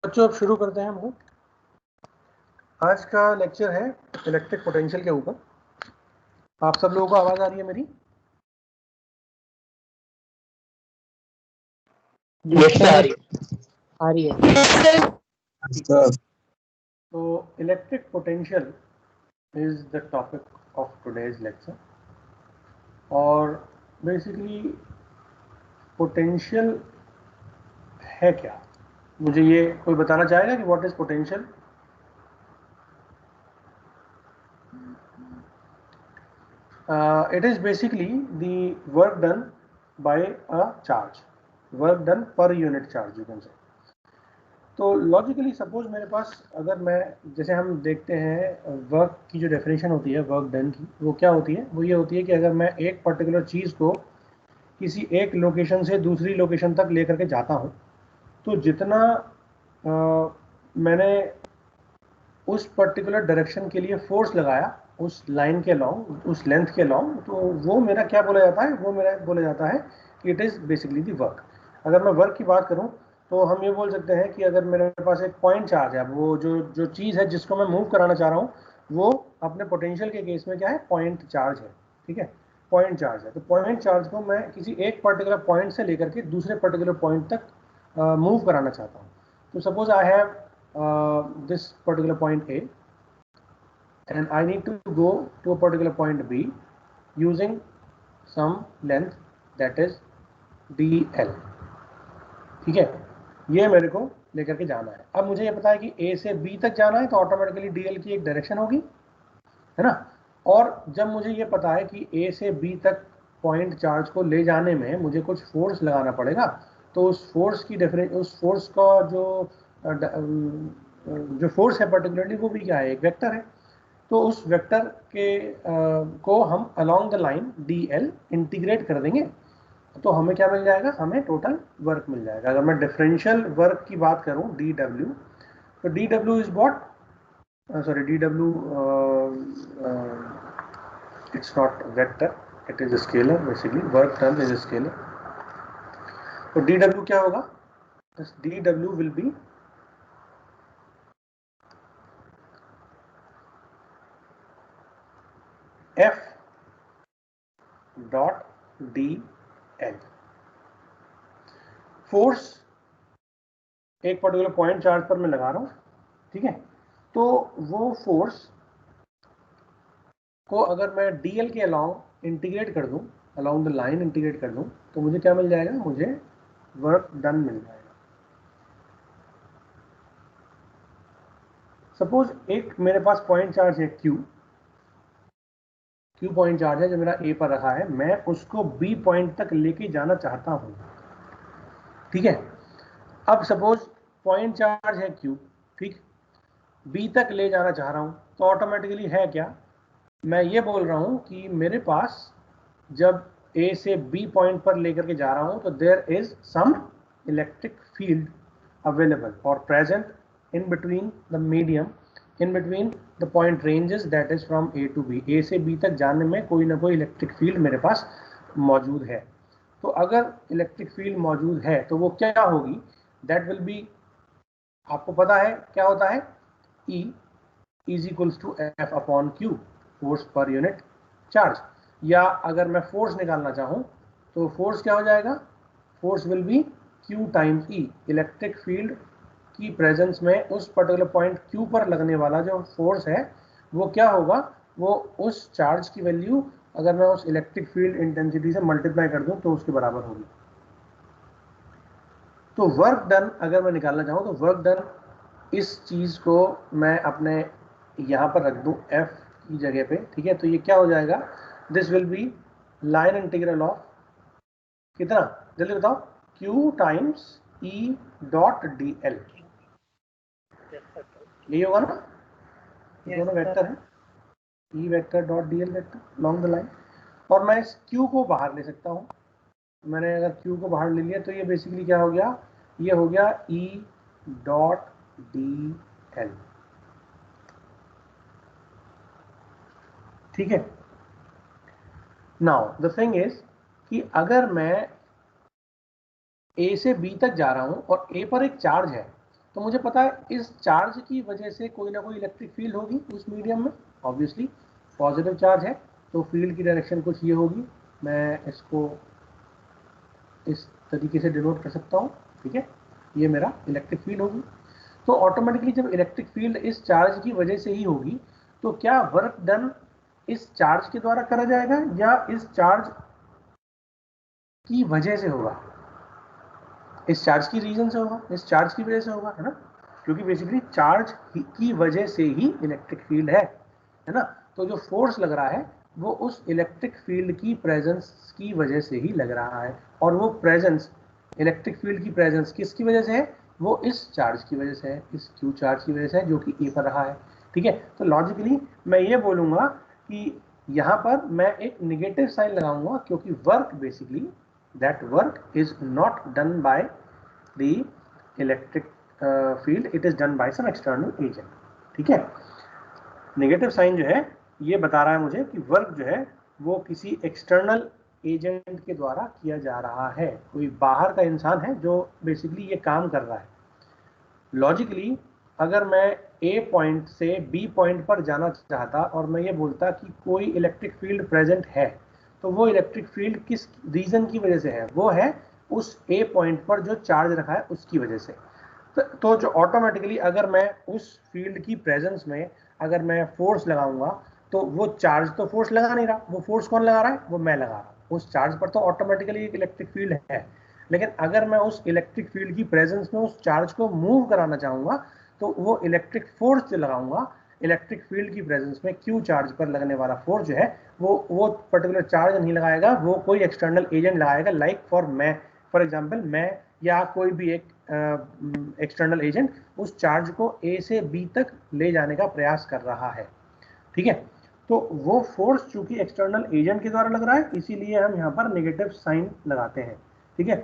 बच्चों अब शुरू करते हैं हम लोग। आज का लेक्चर है इलेक्ट्रिक पोटेंशियल के ऊपर। आप सब लोगों को आवाज आ रही है मेरी? आ रही है। तो electric potential is the topic of today's lecture. और बेसिकली पोटेंशियल है क्या, मुझे ये कोई बताना चाहेगा कि what is potential? It is basically the work done by a charge, work done per unit charge you can say. तो लॉजिकली सपोज मेरे पास, अगर मैं, जैसे हम देखते हैं वर्क की जो डेफिनेशन होती है वर्क डन की, वो क्या होती है? वो ये होती है कि अगर मैं एक पर्टिकुलर चीज़ को किसी एक लोकेशन से दूसरी लोकेशन तक लेकर के जाता हूँ, तो जितना मैंने उस पर्टिकुलर डायरेक्शन के लिए फोर्स लगाया उस लाइन के लॉन्ग, उस लेंथ के लॉन्ग, तो वो मेरा क्या बोला जाता है? वो मेरा बोला जाता है कि it is basically the work. अगर मैं वर्क की बात करूं तो हम ये बोल सकते हैं कि अगर मेरे पास एक पॉइंट चार्ज है, वो जो चीज़ है जिसको मैं मूव कराना चाह रहा हूँ, वो अपने पोटेंशियल के केस में क्या है? पॉइंट चार्ज है। ठीक है, पॉइंट चार्ज है। तो पॉइंट चार्ज को मैं किसी एक पर्टिकुलर पॉइंट से लेकर के दूसरे पर्टिकुलर पॉइंट तक मूव कराना चाहता हूँ। तो suppose I have this particular point A and I need to go to a particular point B using some length that is DL। ठीक है, ये मेरे को लेकर के जाना है। अब मुझे ये पता है कि A से B तक जाना है, तो ऑटोमेटिकली DL की एक डायरेक्शन होगी, है ना। और जब मुझे ये पता है कि A से B तक पॉइंट चार्ज को ले जाने में मुझे कुछ फोर्स लगाना पड़ेगा, तो उस फोर्स की उस फोर्स का जो फोर्स है पर्टिकुलरली, वो भी क्या है? एक वेक्टर है। तो उस वेक्टर के को हम along the line DL integrate कर देंगे, तो हमें क्या मिल जाएगा? हमें टोटल वर्क मिल जाएगा। अगर मैं डिफरेंशियल वर्क की बात करूं, DW, तो DW is what? sorry, DW, it's not vector, it is a scalar basically. Work done is a scalar. तो DW क्या होगा? DW will be F dot DL। Force एक पर्टिकुलर पॉइंट चार्ज पर मैं लगा रहा हूं, ठीक है। तो वो फोर्स को अगर मैं DL के अलोंग इंटीग्रेट कर दूं, अलोंग द लाइन इंटीग्रेट कर दूं, तो मुझे क्या मिल जाएगा? मुझे वर्क डन मिल जाएगा। सपोज एक मेरे पास पॉइंट चार्ज है Q पॉइंट चार्ज है जो मेरा A पर रखा है, मैं उसको B पॉइंट तक लेके जाना चाहता हूं, ठीक है। अब सपोज पॉइंट चार्ज है Q, ठीक, B तक ले जाना चाह रहा हूं, तो ऑटोमेटिकली है क्या? मैं ये बोल रहा हूं कि मेरे पास जब A से B पॉइंट पर लेकर के जा रहा हूं, तो there is some electric field available और present in between the medium, in between the point ranges that is from A to B। A से B तक जाने में कोई ना कोई इलेक्ट्रिक फील्ड मेरे पास मौजूद है। तो अगर इलेक्ट्रिक फील्ड मौजूद है तो वो क्या होगी? दैट विल बी, आपको पता है क्या होता है? E is equals to F upon Q, force पर यूनिट चार्ज। या अगर मैं फोर्स निकालना चाहूं तो फोर्स क्या हो जाएगा? Force will be Q times E। Electric field की प्रेजेंस में उस पर्टिकुलर पॉइंट Q पर लगने वाला जो फोर्स है, वो क्या होगा? वो उस चार्ज की वैल्यू अगर मैं उस इलेक्ट्रिक फील्ड इंटेंसिटी से मल्टीप्लाई कर दूं तो उसके बराबर होगी। तो वर्क डन अगर मैं निकालना चाहूं तो वर्क डन, इस चीज को मैं अपने यहां पर रख दूं F की जगह पे, ठीक है। तो ये क्या हो जाएगा? This will B line integral of कितना? जल्दी बताओ। Q times E dot DL, यही होगा ना? दोनों वेक्टर है, E vector dot DL vector long the line. और मैं इस Q को बाहर ले सकता हूं। मैंने अगर Q को बाहर ले लिया तो ये बेसिकली क्या हो गया? ये हो गया E डॉट DL, ठीक है। नाउ द थिंग इज कि अगर मैं A से B तक जा रहा हूं और A पर एक चार्ज है, तो मुझे पता है इस चार्ज की वजह से कोई ना कोई इलेक्ट्रिक फील्ड होगी उस मीडियम में, ऑब्वियसली पॉजिटिव चार्ज है तो फील्ड की डायरेक्शन कुछ ये होगी, मैं इसको इस तरीके से डिनोट कर सकता हूँ, ठीक है, ये मेरा इलेक्ट्रिक फील्ड होगी। तो ऑटोमेटिकली जब इलेक्ट्रिक फील्ड इस चार्ज की वजह से ही होगी तो क्या वर्क डन इस चार्ज के द्वारा करा जाएगा या इस चार्ज की वजह से होगा? इस चार्ज की रीजन से होगा, इस चार्ज की वजह से होगा, है ना, क्योंकि बेसिकली चार्ज की वजह से ही इलेक्ट्रिक फील्ड है ना। तो जो फोर्स लग रहा है वो उस इलेक्ट्रिक फील्ड की प्रेजेंस की वजह से ही लग रहा है, और वो प्रेजेंस, इलेक्ट्रिक फील्ड की प्रेजेंस किसकी वजह से है? वो इस चार्ज की वजह से है, इस क्यू चार्ज की वजह से है जो कि ए पर रहा है, ठीक है। तो लॉजिकली मैं ये बोलूंगा कि यहाँ पर मैं एक निगेटिव साइन लगाऊंगा, क्योंकि work basically that work is not done by the electric field, it is done by some external agent, ठीक है। नेगेटिव साइन जो है ये बता रहा है मुझे कि वर्क जो है वो किसी एक्सटर्नल एजेंट के द्वारा किया जा रहा है, कोई बाहर का इंसान है जो बेसिकली ये काम कर रहा है। लॉजिकली अगर मैं ए पॉइंट से बी पॉइंट पर जाना चाहता और मैं ये बोलता कि कोई इलेक्ट्रिक फील्ड प्रेजेंट है, तो वो इलेक्ट्रिक फील्ड किस रीजन की वजह से है? वो है उस ए पॉइंट पर जो चार्ज रखा है उसकी वजह से। तो जो ऑटोमेटिकली अगर मैं उस फील्ड की प्रेजेंस में अगर मैं फोर्स लगाऊंगा तो वो चार्ज तो फोर्स लगा नहीं रहा, वो फोर्स कौन लगा रहा है? वो मैं लगा रहा हूँ। उस चार्ज पर तो ऑटोमेटिकली एक इलेक्ट्रिक फील्ड है, लेकिन अगर मैं उस इलेक्ट्रिक फील्ड की प्रेजेंस में उस चार्ज को मूव कराना चाहूंगा तो वो इलेक्ट्रिक फोर्स जो लगाऊंगा इलेक्ट्रिक फील्ड की प्रेजेंस में, क्यू चार्ज पर लगने वाला फोर्स जो है वो पर्टिकुलर चार्ज नहीं लगाएगा, वो कोई एक्सटर्नल एजेंट लगाएगा। लाइक फॉर एग्जांपल मैं या कोई भी एक एक्सटर्नल एजेंट उस चार्ज को ए से बी तक ले जाने का प्रयास कर रहा है, ठीक है। तो वो फोर्स चूंकि एक्सटर्नल एजेंट के द्वारा लग रहा है, इसीलिए हम यहाँ पर नेगेटिव साइन लगाते हैं, ठीक है।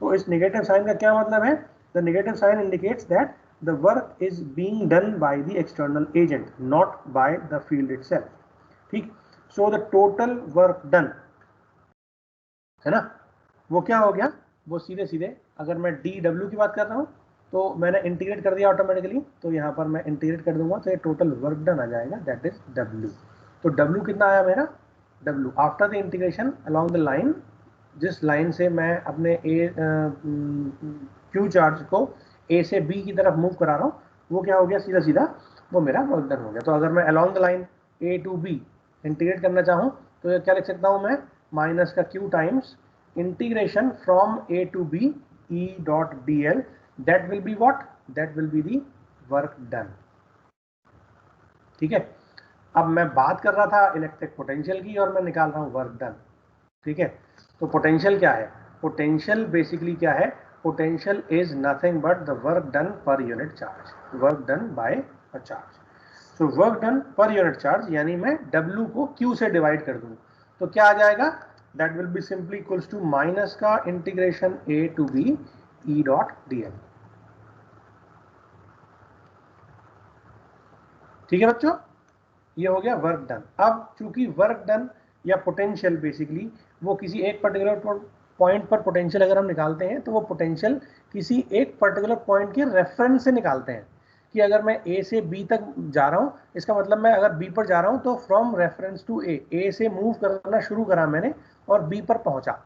तो इस नेगेटिव साइन का क्या मतलब है? The negative sign indicates that the work is being done by the external agent, not by the field itself, ठीक। so the total work done है ना, वो क्या हो गया? वो सीधे सीधे अगर मैं dw की बात कर रहा हूँ तो मैंने इंटीग्रेट कर दिया ऑटोमेटिकली, तो यहाँ पर मैं इंटीग्रेट कर दूंगा तो ये टोटल वर्क डन आ जाएगा, दैट इज w। तो w कितना आया मेरा? w after the integration along the line, जिस लाइन से मैं अपने क्यू चार्ज को ए से बी की तरफ मूव करा रहा हूँ, वो क्या हो गया? सीधा सीधा वो मेरा वर्क डन हो गया। तो अगर मैं along the line A to B integrate करना चाहूँ तो क्या लिख सकता हूँ मैं? माइनस का Q times integration from A to B E dot D L, that will be what? That will be the work done, ठीक है। अब मैं बात कर रहा था इलेक्ट्रिक पोटेंशियल की और मैं निकाल रहा हूँ वर्क डन, ठीक है। तो पोटेंशियल क्या है? पोटेंशियल बेसिकली क्या है? Potential is nothing but the work done पर unit charge, work done bye a charge. So work done पर यूनिट चार्ज, यानी मैं W को Q से डिवाइड कर दूं तो क्या आ जाएगा? That will be simply equals to minus का integration A to B E dot dl, ठीक है बच्चों, ये हो गया वर्क डन। अब चूंकि वर्क डन या पोटेंशियल बेसिकली वो किसी एक पर्टिकुलर पॉइंट पर पोटेंशियल अगर हम निकालते हैं तो वो पोटेंशियल किसी एक पर्टिकुलर पॉइंट के रेफरेंस से निकालते हैं, कि अगर मैं ए से बी तक जा रहा हूँ, इसका मतलब मैं अगर बी पर जा रहा हूँ तो फ्रॉम रेफरेंस टू ए से मूव करना शुरू करा मैंने और बी पर पहुंचा,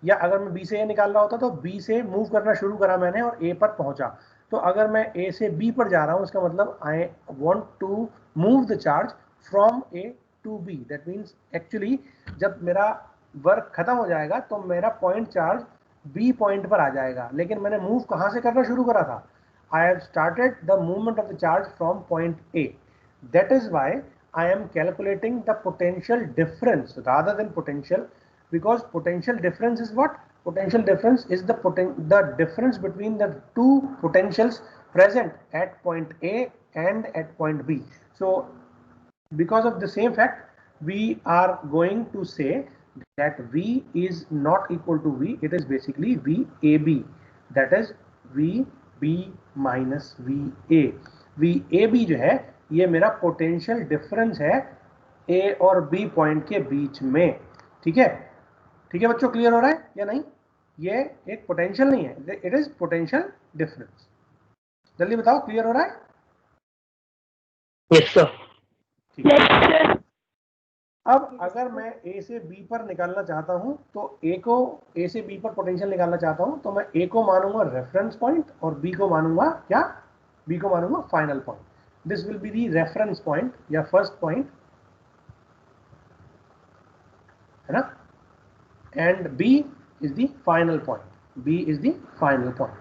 या अगर मैं बी से ए निकाल रहा होता तो बी से मूव करना शुरू करा मैंने और ए पर पहुंचा। तो अगर मैं ए से बी पर जा रहा हूँ इसका मतलब I want to move the charge from A to B, that means actually जब मेरा वर्क खत्म हो जाएगा तो मेरा पॉइंट चार्ज बी पॉइंट पर आ जाएगा, लेकिन मैंने मूव कहाँ से करना शुरू करा था? I have started the movement of the charge from point A. That is why I am calculating the potential difference rather than potential, because potential difference is what? Potential difference is the difference between the two potentials present at point A and at point B. So because of the same fact, we are going to say that V is not equal to V, it is basically VAB, that is VB minus VA। VAB जो है ये मेरा potential difference है A और B point के बीच में, ठीक है। ठीक है बच्चों, क्लियर हो रहा है या नहीं? ये एक पोटेंशियल नहीं है, इट इज पोटेंशियल डिफरेंस। जल्दी बताओ, क्लियर हो रहा है? Yes sir. ठीक है। अब अगर मैं ए से बी पर निकालना चाहता हूं तो ए से बी पर पोटेंशियल निकालना चाहता हूं तो मैं ए को मानूंगा रेफरेंस पॉइंट और बी को मानूंगा क्या? बी को मानूंगा final point. This will be the reference point या फर्स्ट पॉइंट, है ना, and B is the final point. B is the final point.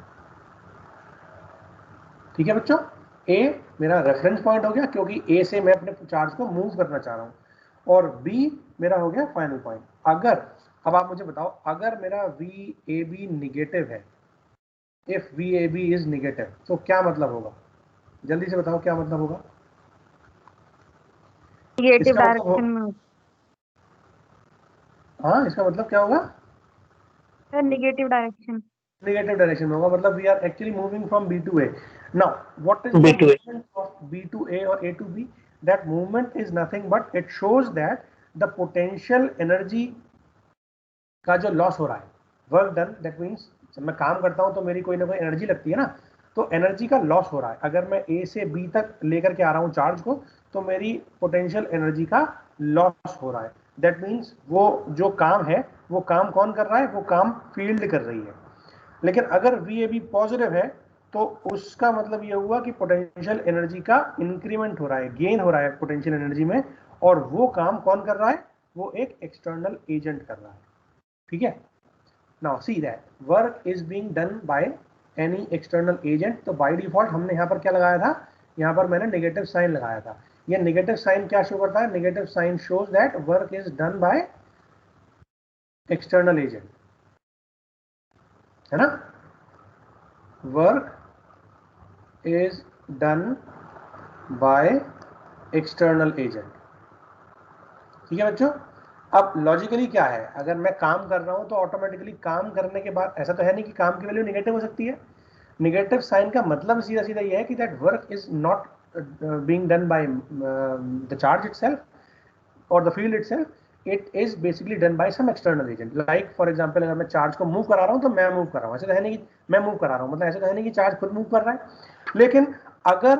ठीक है बच्चों, ए मेरा रेफरेंस पॉइंट हो गया क्योंकि ए से मैं अपने चार्ज को मूव करना चाह रहा हूं, और बी मेरा हो गया फाइनल पॉइंट. अगर, अब आप मुझे बताओ, अगर मेरा वी ए बी निगेटिव है, if V A B is negative, तो क्या मतलब होगा? जल्दी से बताओ क्या मतलब होगा? निगेटिव इसका डायरेक्शन मतलब, में. हाँ, इसका मतलब क्या होगा? Negative direction. नेगेटिव डायरेक्शन में होगा, मतलब we are actually moving from B to a. Now what is the B to A. Movement of b to a और a to B? That movement is nothing but it shows that the potential energy का जो loss हो रहा है, work done, that means जब मैं काम करता हूं तो मेरी कोई ना कोई एनर्जी लगती है ना, तो एनर्जी का लॉस हो रहा है. अगर मैं ए से बी तक लेकर के आ रहा हूं चार्ज को, तो मेरी पोटेंशियल एनर्जी का लॉस हो रहा है. दैट मीन्स वो जो काम है, वो काम कौन कर रहा है? वो काम फील्ड कर रही है. लेकिन अगर वी ए बी पॉजिटिव है तो उसका मतलब ये हुआ कि पोटेंशियल एनर्जी का इंक्रीमेंट हो रहा है, गेन हो रहा है पोटेंशियल एनर्जी में, और वो काम कौन कर रहा है? वो एक एक्सटर्नल एजेंट कर रहा है. ठीक है. Now see that work is being done by any external agent. तो बाय डिफॉल्ट हमने यहाँ पर क्या लगाया था? यहाँ पर मैंने नेगेटिव साइन लगाया था. ये नेगेटिव साइन क्या शो करता है? Negative sign shows that work is done by external agent, है ना. Work is done by external agent. ठीक है बच्चों. अब लॉजिकली क्या है? अगर मैं काम कर रहा हूं तो ऑटोमेटिकली काम करने के बाद ऐसा तो है नहीं कि काम की वैल्यू निगेटिव हो सकती है. निगेटिव साइन का मतलब सीधा सीधा ये है कि that work is not being done by the charge itself और the field itself. It is basically done by some external agent. Like for example, अगर मैं चार्ज को मूव करा रहा हूं तो मैं मूव कर रहा हूं, ऐसा तो है नहीं कि मैं मूव करा रहा हूं, मतलब ऐसा तो है नहीं कि चार्ज खुद मूव कर रहा है. लेकिन अगर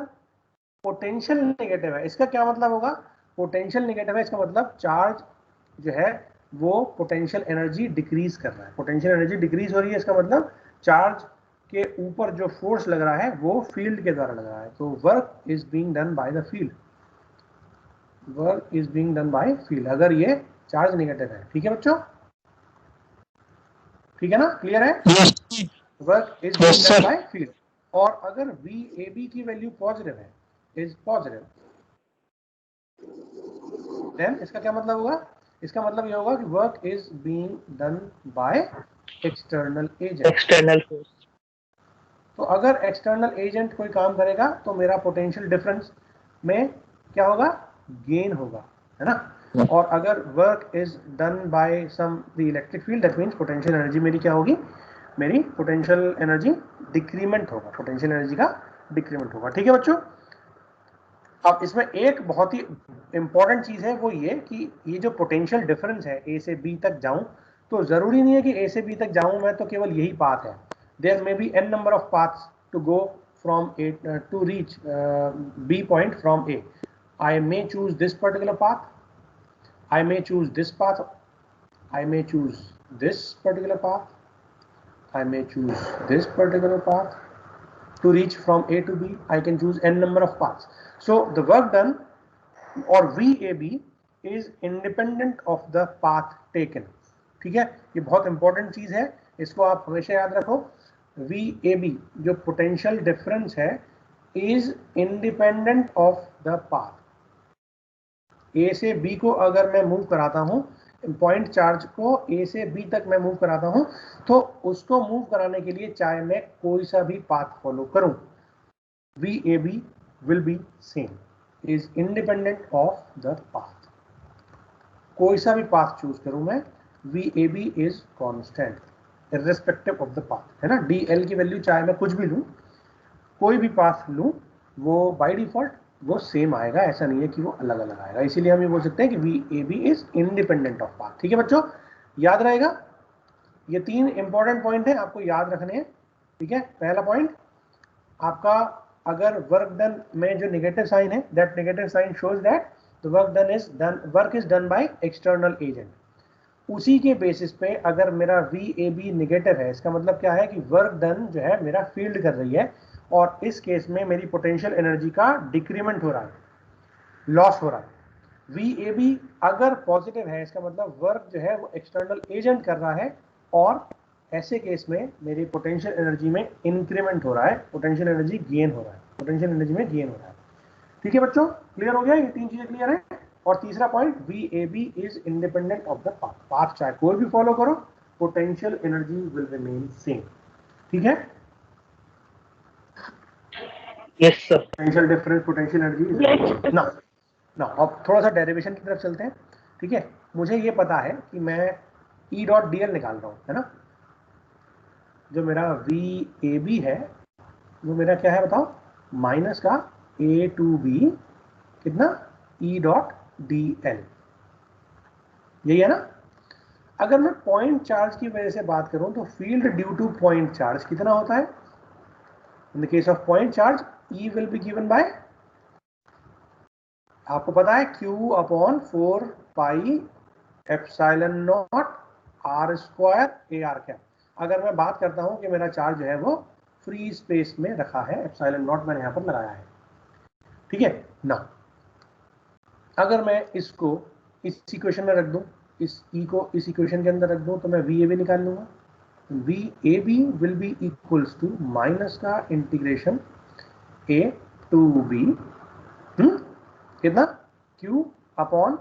पोटेंशियल नेगेटिव है, इसका क्या मतलब होगा? पोटेंशियल नेगेटिव है, इसका मतलब चार्ज जो है वो पोटेंशियल एनर्जी डिक्रीज कर रहा है. पोटेंशियल एनर्जी डिक्रीज हो रही है, इसका मतलब चार्ज के ऊपर जो फोर्स लग रहा है वो फील्ड के द्वारा लग रहा है. तो work is being done by the field. Work is being done by field अगर ये चार्ज नेगेटिव है. ठीक है बच्चों, ठीक है ना, क्लियर है? Work is being done by field. और अगर वी ए बी की वैल्यू पॉजिटिव है, इज पॉजिटिव, देन इसका क्या मतलब होगा? इसका मतलब ये होगा कि work is being done by external agent. External force. तो अगर एक्सटर्नल एजेंट कोई काम करेगा तो मेरा पोटेंशियल डिफरेंस में क्या होगा? गेन होगा, है ना. और अगर work is done by some the electric field, that means potential energy मेरी क्या होगी? मेरी पोटेंशियल एनर्जी डिक्रीमेंट होगा, पोटेंशियल एनर्जी का डिक्रीमेंट होगा. ठीक है बच्चों. अब इसमें एक बहुत ही इंपॉर्टेंट चीज है, वो ये कि ये जो पोटेंशियल डिफरेंस है ए से बी तक जाऊं, तो जरूरी नहीं है कि ए से बी तक जाऊं मैं तो केवल यही पाथ है. There may be n number of paths to go from A to reach B point from A. I may choose this particular path, I may choose this path, I may choose this particular path, I may choose this particular path. To reach from A to B, I can choose n number of paths. So the work done or VAB is independent of the path taken. ठीक है, ये बहुत important चीज है, इसको आप हमेशा याद रखो. VAB जो पोटेंशियल डिफरेंस है is independent of the path. A से बी को अगर मैं मूव कराता हूं, पॉइंट चार्ज को ए से बी तक मैं मूव कराता हूं, तो उसको मूव कराने के लिए चाहे मैं कोई सा भी पाथ फॉलो करूं, V A B will be same, is independent of the path. कोई सा भी पाथ चूज करूं मैं, V A B is constant irrespective of the path, है ना. डी एल की वैल्यू चाहे मैं कुछ भी लूं, कोई भी पाथ लूं, वो बाय डिफॉल्ट वो सेम आएगा, ऐसा नहीं है कि वो अलग अलग आएगा. इसीलिए हम ये बोल सकते हैं कि V A B is independent of path. ठीक है बच्चों, याद रहेगा. ये 3 इंपॉर्टेंट पॉइंट है, आपको याद रखने हैं. ठीक है. पहला पॉइंट आपका अगर वर्क डन में जो नेगेटिव साइन है, that negative sign shows that the work is done by external agent. उसी के बेसिस पे अगर मेरा VAB नेगेटिव है, इसका मतलब क्या है कि वर्क डन जो है मेरा फील्ड कर रही है, और इस केस में मेरी पोटेंशियल एनर्जी का डिक्रीमेंट हो रहा है, लॉस हो रहा है। VAB अगर पॉजिटिव है, इसका मतलब वर्क जो है वो एक्सटर्नल एजेंट कर रहा है, और ऐसे केस में मेरी पोटेंशियल एनर्जी में इंक्रीमेंट हो रहा है, पोटेंशियल एनर्जी गेन हो रहा है, पोटेंशियल एनर्जी में गेन हो रहा है। ठीक है बच्चों, क्लियर हो गया? ये तीन चीजें क्लियर है। और तीसरा point, VAB is independent of the path. Path चाहे कोई भी फॉलो करो, potential energy will remain same. ठीक है? Yes sir. Potential difference, potential energy ना। अब थोड़ा सा डेरिवेशन की तरफ चलते हैं। ठीक है, मुझे ये पता है कि मैं E.dl निकाल रहा हूं, है ना। जो मेरा VAB है वो मेरा क्या है बताओ, माइनस का A to B कितना, E.dl, यही है ना। अगर मैं पॉइंट चार्ज की वजह से बात करूं तो field due two point charge कितना होता है? In the case of point charge E will be given bye, आपको पता है, Q upon 4 pi epsilon naught R square AR cap. अगर मैं बात करता हूं कि मेरा चार्ज जो है वो फ्री स्पेस में रखा है, एप्सिलॉन नॉट मैंने यहां पर लगाया है। ठीक है ना। अगर मैं इसको इस इक्वेशन में रख दूं, इस E को इस इक्वेशन के अंदर रख दूं, तो मैं VAB निकाल लूंगा। VAB will be equals to minus का इंटीग्रेशन A to B, कितना, Q upon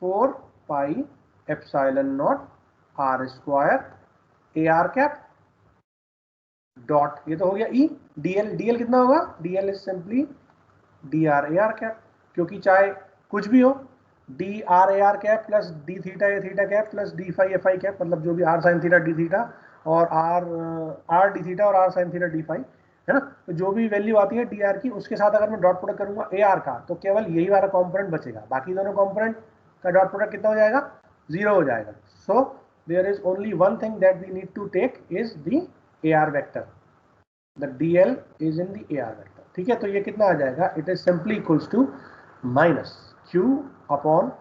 4 pi epsilon naught R square AR cap dot, ये तो हो गया E। DL कितना होगा? DL is simply DR AR cap, क्योंकि चाहे कुछ भी हो, DR AR कैप plus D theta A theta cap plus D phi FI cap, मतलब जो भी R sine theta D theta और R D थीटा और R sine theta D phi, है ना। तो जो भी वैल्यू आती है DR की, उसके साथ अगर मैं डॉट प्रोडक्ट करूंगा AR का, तो केवल यही वाला कॉम्पोनेंट बचेगा, बाकी दोनों कॉम्पोनेंट का डॉट प्रोडक्ट कितना हो जाएगा? 0 हो जाएगा। So there is only one thing that we need to take is the AR vector, the DL is in the AR vector. ठीक है, तो ये कितना आ जाएगा? It is simply equals to minus Q upon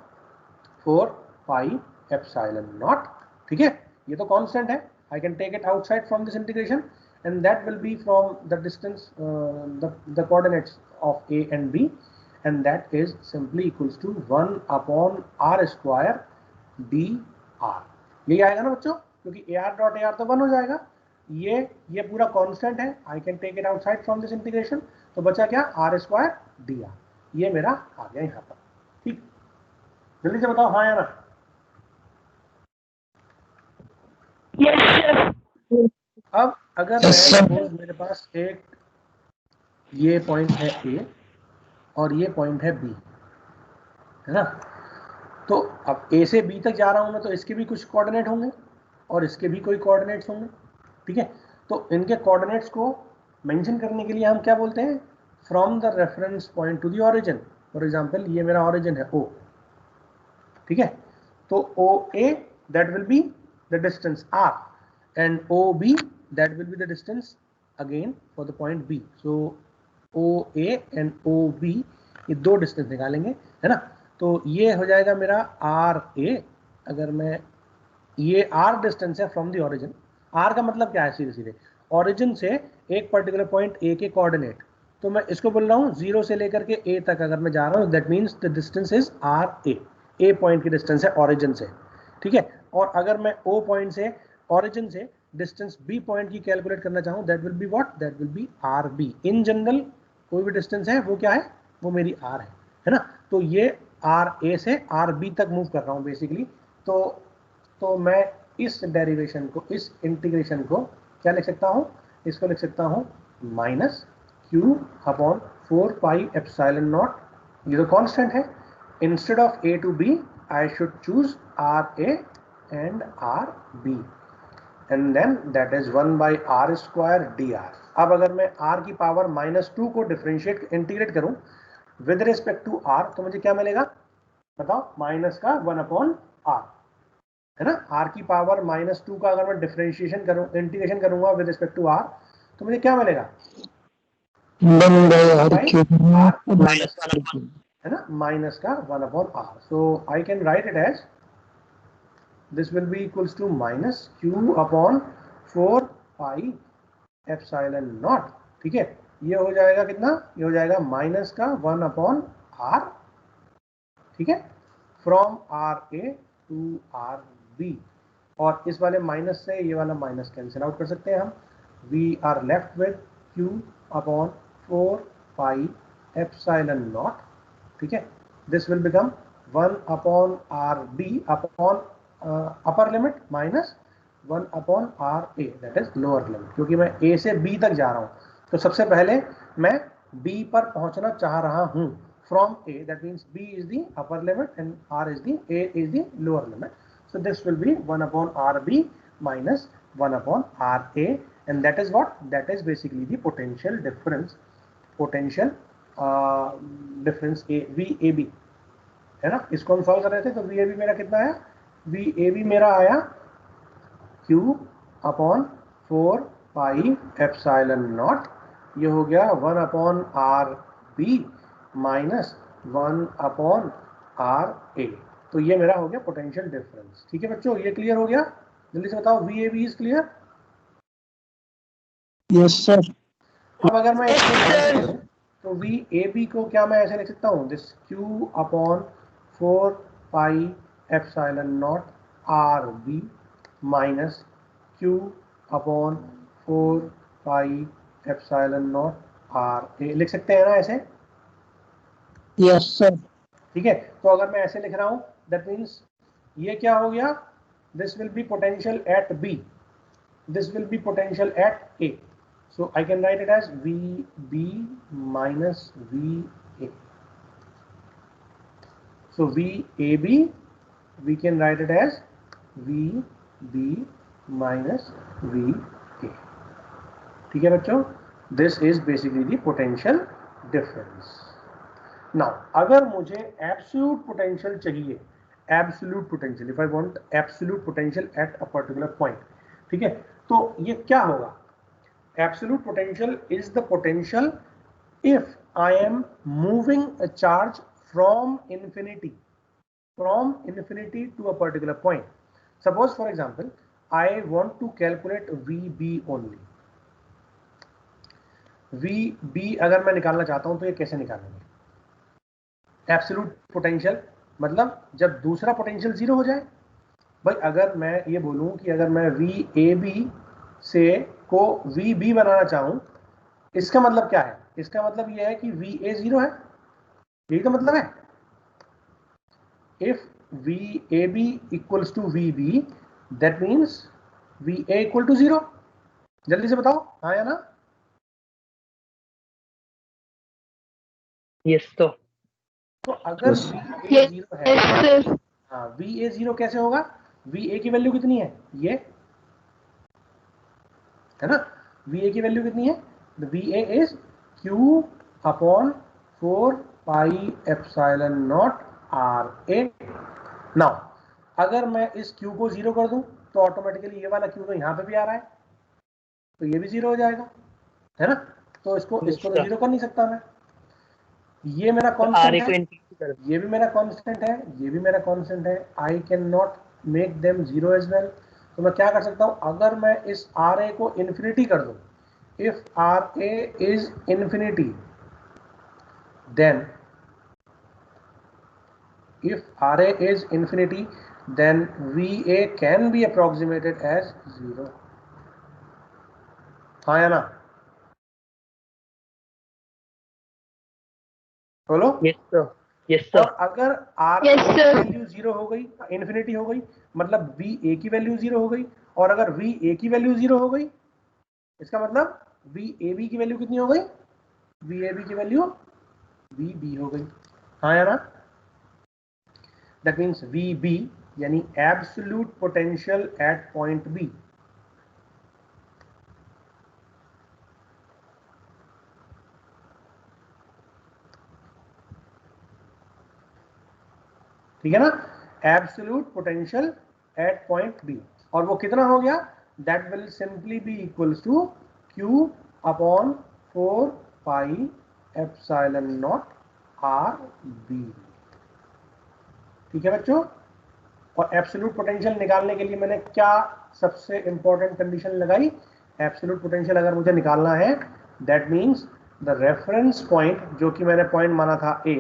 4 pi epsilon naught. ठीक है, ये तो कांस्टेंट है, I can take it outside from this integration, and that will be from the distance, the coordinates of A and B, and that is simply equals to 1 upon R square dr। यही आएगा ना बच्चों, क्योंकि AR dot AR तो 1 हो जाएगा, ये पूरा कांस्टेंट है, I can take it outside from this integration, तो बचा क्या? R square dr। ये मेरा आ गया यहाँ पर। ठीक, जल्दी से बताओ हाँ या ना। अब अगर मैं सपोज मेरे पास एक ये पॉइंट है A और ये पॉइंट है B, है ना, तो अब A से B तक जा रहा हूं मैं, तो इसके भी कुछ कोऑर्डिनेट होंगे और इसके भी कोई कोऑर्डिनेट्स होंगे। ठीक है, तो इनके कोऑर्डिनेट्स को मेंशन करने के लिए हम क्या बोलते हैं? From the reference point two the origin. For example ये मेरा ओरिजिन है O, ठीक है, तो OA that will be the distance R and OB that will be the distance again for the point B. So OA and OB ये दो distance निकालेंगे, है ना। तो ये हो जाएगा मेरा RA। अगर मैं, ये R डिस्टेंस है फ्रॉम द ओरिजिन। R का मतलब क्या है? सीधे सीधे ओरिजिन से एक पर्टिकुलर पॉइंट A के कोऑर्डिनेट, तो मैं इसको बोल रहा हूँ 0 से लेकर के A तक अगर मैं जा रहा हूँ, that means the distance is RA। A point की डिस्टेंस है ओरिजिन से, ठीक है। और अगर मैं O पॉइंट से, ओरिजिन से डिस्टेंस B पॉइंट की कैलकुलेट करना चाहूँ, that will be what? That will B RB। In general कोई भी डिस्टेंस है वो क्या है? वो मेरी R है ना। तो ये RA से RB तक मूव कर रहा हूँ बेसिकली। तो मैं इस डेरिवेशन को, इस इंटीग्रेशन को क्या लिख सकता हूँ? इसको लिख सकता हूँ minus Q upon 4 pi epsilon naught, ये तो कांस्टेंट है। Instead of A to B I should choose RA and RB, and then that is 1 by R square dr। अब अगर मैं R की पावर -2 को डिफरेंशिएट, इंटीग्रेट करूं विद रिस्पेक्ट टू R, तो मुझे क्या मिलेगा बताओ? माइनस का 1 अपॉन R, है ना। R की पावर -2 का अगर मैं डिफरेंशिएशन करूं, इंटीग्रेशन करूंगा विद रिस्पेक्ट टू R, तो मुझे क्या मिलेगा? 1 by r cube माइनस है ना, माइनस का 1 upon R. So I can write it as this will be equals to minus q upon 4 pi epsilon naught. ठीक है, ये हो जाएगा कितना, ये हो जाएगा माइनस का 1 अपॉन आर. ठीक है, from R A to R B. और इस वाले माइनस से ये वाला माइनस कैंसिल आउट कर सकते हैं हम. We are left with q upon 4 pi epsilon naught. ठीक है, this will become 1 upon are B upon upper limit minus 1 upon are A, that is lower limit. क्योंकि मैं ए से बी तक जा रहा हूं, तो सबसे पहले मैं बी पर पहुंचना चाह रहा हूं from a. That means b is the upper limit and r is the a is the lower limit. So this will be 1 upon rb minus 1 upon ra, and that is what, that is basically the potential difference. Potential difference a VAB है ना. इसको हम solve कर रहे थे, तो VAB मेरा कितना आया, VAB मेरा आया q upon 4 pi epsilon naught. ये हो गया 1 upon are b minus 1 upon are a. तो ये मेरा हो गया पोटेंशियल डिफरेंस. ठीक है बच्चों, ये क्लियर हो गया? जल्दी से बताओ, VAB is clear? Yes sir. अब अगर मैं तो VAB को क्या मैं ऐसे लिख सकता हूँ, this q upon 4 pi epsilon naught are b minus q upon 4 pi epsilon naught r a. लिख सकते हैं ना ऐसे? Yes sir. ठीक है, तो अगर मैं ऐसे लिख रहा हूं, दैट मीन्स ये क्या हो गया, this will be potential at B, this will be potential at A. So I can write it as V B minus V A. So V A B we can write it as V B minus V A. ठीक है बच्चों, this is basically the potential difference. Now अगर मुझे absolute potential चाहिए, absolute potential, if I want absolute potential at a particular point, ठीक है, तो ये क्या होगा, absolute potential is the potential if I am moving a charge from infinity to a particular point. Suppose for example I want to calculate VB only. VB अगर मैं निकालना चाहता हूं तो ये कैसे निकालेंगे, एब्सोल्यूट पोटेंशियल मतलब जब दूसरा पोटेंशियल जीरो हो जाए. भाई अगर मैं ये बोलूं कि अगर मैं VAB से को VB बनाना चाहूं, इसका मतलब क्या है, इसका मतलब यह है कि VA जीरो है, यही तो मतलब है. इफ VAB equals to VB, that means VA equal to zero. जल्दी से बताओ, हाँ या ना? यस. तो अगर VA जीरो है, हाँ VA जीरो कैसे होगा, VA की वैल्यू कितनी है, ये है ना, VA की वैल्यू कितनी है, VA is Q upon 4 pi epsilon not RA. Now अगर मैं इस Q को जीरो कर दूं तो ऑटोमेटिकली ये वाला Q तो यहाँ पे भी आ रहा है, तो ये भी जीरो हो जाएगा, है ना. तो इसको तो जीरो कर नहीं सकता मैं. ये मेरा कांस्टेंट है, ये भी मेरा कांस्टेंट है, ये भी मेरा कांस्टेंट है. I can not make them zero as well. तो मैं क्या कर सकता हूं, अगर मैं इस RA को इन्फिनिटी कर दूं, if RA is infinity, then if RA is infinity, then VA can be approximated as 0. हाँ या ना? बोलो. Yes sir. Yes sir. और अगर RA की वैल्यू जीरो हो गई, इन्फिनिटी हो गई, मतलब VA की वैल्यू जीरो हो गई, और अगर VA की वैल्यू जीरो हो गई, इसका मतलब VAB की वैल्यू कितनी हो गई, VAB की वैल्यू VB हो गई. हाँ या ना? दैट मीन्स VB यानी absolute potential at point B. ठीक है ना, absolute potential at point B. और वो कितना हो गया, that will simply be equals to Q upon 4 pi epsilon naught are B. ठीक है बच्चों, और एब्सोल्यूट पोटेंशियल निकालने के लिए मैंने क्या सबसे इंपॉर्टेंट कंडीशन लगाई? एब्सोल्यूट पोटेंशियल अगर मुझे निकालना है, that means the reference point, जो कि मैंने पॉइंट माना था a,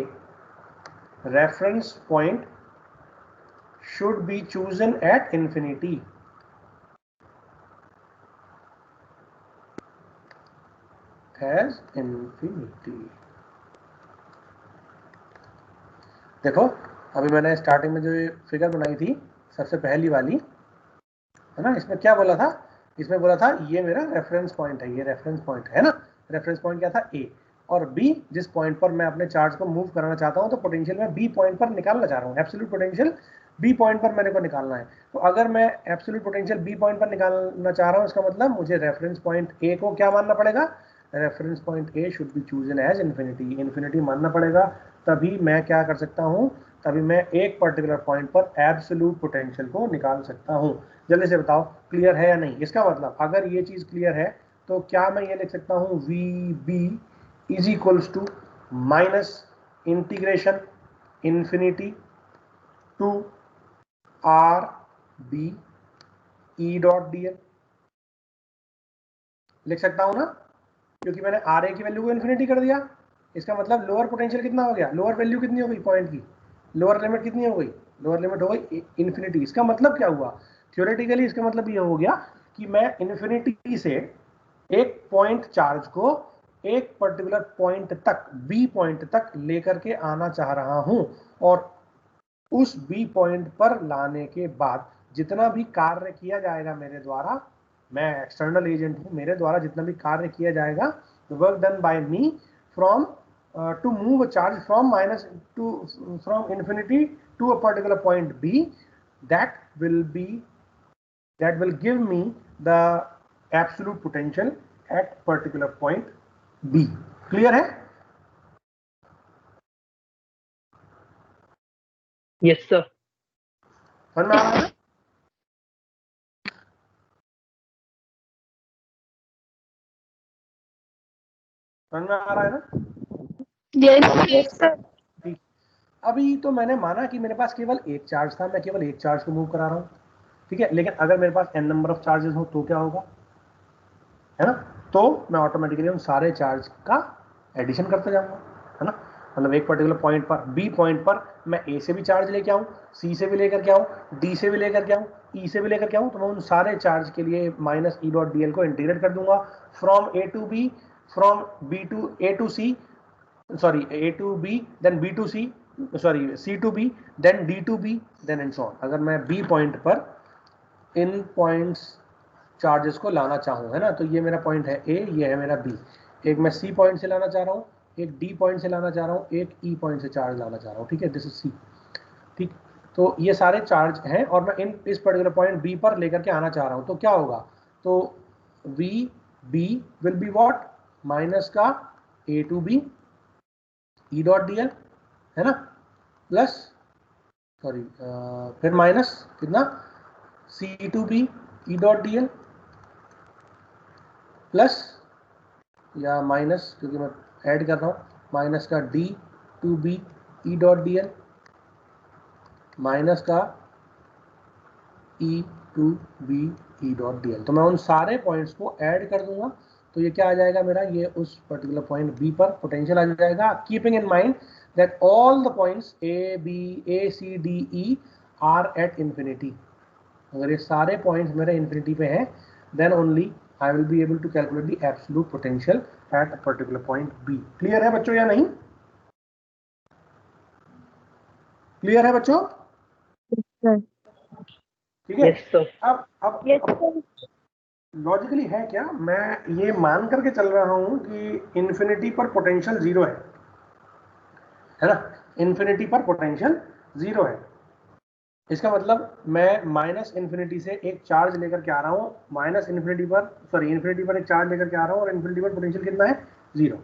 reference point should be chosen at infinity. As infinity. देखो अभी मैंने स्टार्टिंग में जो ये फिगर बनाई थी सबसे पहली वाली, है ना, इसमें क्या बोला था? इसमें बोला था ये मेरा रेफरेंस पॉइंट है, ये रेफरेंस पॉइंट है ना। रेफरेंस पॉइंट क्या था? ए। और बी, जिस पॉइंट पर मैं अपने चार्ज को मूव कराना चाहता हूं, तो पोटेंशियल मैं बी पॉइंट पर निकालना चाह रहा हूं। एब्सोल्यूट पोटेंशियल बी पॉइंट पर मैंने को निकालना है। तो अगर मैं एब्सोल्यूट पोटेंशियल बी पॉइंट पर निकालना चाह रहा हूं, इसका मतलब मुझे रेफरेंस पॉइंट ए को क्या मानना पड़ेगा? Reference point A should be chosen as infinity. Infinity मानना पड़ेगा, तभी मैं क्या कर सकता हूं, तभी मैं एक पर्टिकुलर पॉइंट पर एब्सोल्यूट पोटेंशियल को निकाल सकता हूं। जल्दी से बताओ क्लियर है या नहीं? इसका मतलब अगर ये चीज क्लियर है तो क्या मैं ये लिख सकता हूं V B is equals to minus integration infinity to R B E dot D L. लिख सकता हूं ना, क्योंकि मैंने आर ए की वैल्यू को इन्फिनिटी कर दिया। इसका मतलब लोअर पोटेंशियल कितना हो गया? लोअर वैल्यू कितनी हो गई पॉइंट की? लोअर लिमिट कितनी हो गई? लोअर लिमिट हो गई इन्फिनिटी। इसका मतलब क्या हुआ? थ्योरेटिकली इसका मतलब ये हो गया कि मैं इन्फिनिटी से एक पॉइंट चार्ज को एक पर्टिकुलर पॉइंट तक, बी पॉइंट तक लेकर के आना चाह रहा हूं, और उस बी पॉइंट पर लाने के बाद जितना भी कार्य किया जाएगा मेरे द्वारा, मैं एक्सटर्नल एजेंट हूं, मेरे द्वारा जितना भी कार्य किया जाएगा, work done by me from to move a charge from minus to from infinity to a particular point B, that will give me the absolute potential at particular point B. Clear है? Yes sir. समझ में आ रहा है? समझ में आ रहा है ना? Yes sir. ठीक। अभी तो मैंने माना कि मेरे पास केवल एक चार्ज था, मैं केवल एक चार्ज को मूव करा रहा हूं, ठीक है। लेकिन अगर मेरे पास n नंबर ऑफ चार्जेस हो तो क्या होगा, है ना? तो मैं ऑटोमेटिकली उन सारे चार्ज का एडिशन करते जाऊंगा, है ना। मतलब एक पर्टिकुलर पॉइंट पर, बी पॉइंट पर मैं ए से भी चार्ज लेके आऊं, सी से भी लेकर के आऊं, डी से भी लेकर के आऊं, ई से भी लेकर के आऊं, तो मैं उन सारे चार्ज के लिए माइनस ई डॉट डी एल को इंटीग्रेट कर दूंगा from A to B, from B to A to C, sorry A to B, then B to C, sorry C to B, then D to B, then and so on. अगर मैं B point पर इन points charges को लाना चाहूँ, है ना, तो ये मेरा पॉइंट है ए, ये है मेरा बी। एक मैं सी पॉइंट से लाना चाह रहा हूँ, एक डी पॉइंट से लाना चाह रहा हूँ, एक ई पॉइंट से चार्ज लाना चाह रहा हूँ, ठीक है, दिस इज सी। ठीक, तो ये सारे चार्ज हैं और मैं इस पर्टिकुलर पॉइंट बी पर लेकर के आना चाह रहा हूँ, तो क्या होगा? तो we be will be what? Minus का a to B E dot D l, है ना, प्लस सॉरी फिर माइनस कितना? C to B E dot D l, plus या माइनस, क्योंकि मैं ऐड कर रहा हूँ, माइनस का d to B E dot D l, minus का e to B E dot D l. तो मैं उन सारे पॉइंट्स को ऐड कर दूंगा, तो ये क्या आ जाएगा मेरा? ये उस पर्टिकुलर पॉइंट बी पर पोटेंशियल आ जाएगा, keeping in mind that all the points A B A C D E are at infinity. अगर ये सारे पॉइंट्स मेरे इंफिनिटी पे हैं, then only I will be able to calculate the absolute potential at a particular point B. Clear है बच्चों या नहीं? Clear है बच्चों? ठीक है। Yes sir. अब लॉजिकली है क्या, मैं ये मान करके चल रहा हूं कि इंफिनिटी पर पोटेंशियल जीरो है ना, इंफिनिटी पर पोटेंशियल जीरो है। इसका मतलब मैं माइनस इन्फिनिटी से एक चार्ज लेकर के आ रहा हूँ, माइनस इन्फिनिटी पर, सॉरी इन्फिनिटी पर एक चार्ज लेकर के आ रहा हूँ, और इन्फिनिटी पर पोटेंशियल कितना है? Zero.